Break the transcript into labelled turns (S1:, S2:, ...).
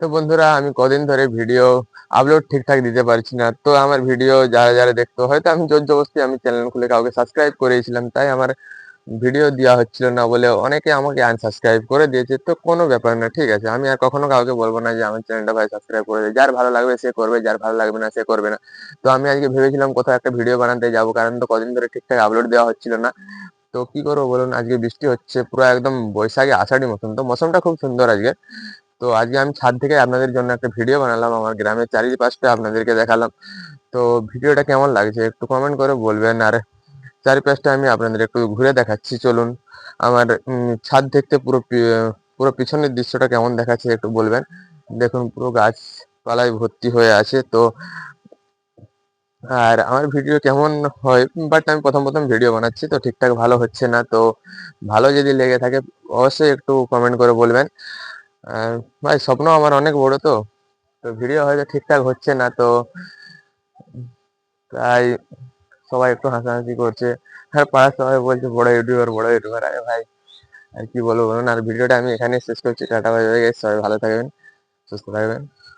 S1: তো বন্ধুরা, আমি কদিন ধরে ভিডিও আপলোড ঠিকঠাক দিতে পারছি না। তো আমার ভিডিও যারা যারা দেখতো, হয়তো আমি জোর জবরদস্তি আমি চ্যানেল খুলে কাউকে সাবস্ক্রাইব করিয়েছিলাম, তাই আমার ভিডিও দেওয়া হচ্ছিল না বলে অনেকে আমাকে আনসাবস্ক্রাইব করে দিয়েছে। তো কোনো ব্যাপার না, ঠিক আছে, আমি আর কখনো কাউকে বলবো না যে আমার চ্যানেলটা ভাই সাবস্ক্রাইব করে দে। যার ভালো লাগবে সে করবে, যার ভালো লাগবে না সে করবে না। তো আমি আজকে ভেবেছিলাম কোথাও একটা ভিডিও বানাতে যাবো, কারণ তো কদিন ধরে ঠিকঠাক আপলোড দেওয়া হচ্ছিল না। তো কি করবো বলুন, আজকে বৃষ্টি হচ্ছে পুরো একদম বৈশাখী আষাঢ়ি মতন, তো মৌসুমটা খুব সুন্দর আজকে। তো আজকে আমি ছাদ থেকে আপনাদের জন্য একটা ভিডিও বানালাম, আমার গ্রামের চারিপাশটা আপনাদেরকে দেখালাম। তো ভিডিওটা কেমন লাগছে একটু কমেন্ট করে বলবেন। আর চারিপাশটা আমি আপনাদের একটু ঘুরে দেখাচ্ছি, চলুন। আমার ছাদ দেখতে পুরো পিছনের দৃশ্যটা কেমন দেখাচ্ছে একটু বলবেন। দেখুন পুরো গাছপালায় ভর্তি হয়ে আছে। তো আর আমার ভিডিও কেমন হয়, বাট আমি প্রথম প্রথম ভিডিও বানাচ্ছি, তো ঠিকঠাক ভালো হচ্ছে না। তো ভালো যদি লেগে থাকে অবশ্যই একটু কমেন্ট করে বলবেন। আর ভাই, স্বপ্ন আমার অনেক বড়। তো তো ভিডিও হয়তো ঠিকঠাক হচ্ছে না, তো তাই সবাই একটু হাসাহাসি করছে। আর পাড়ার সবাই বলছে বড় ইউটিউবার, বড় ইউটিউবার। আরে ভাই, আর কি বলবো বলুন। আর ভিডিওটা আমি এখানে শেষ করছি। টাটা, বাই বাই গাইস, সবাই ভালো থাকবেন, সুস্থ থাকবেন।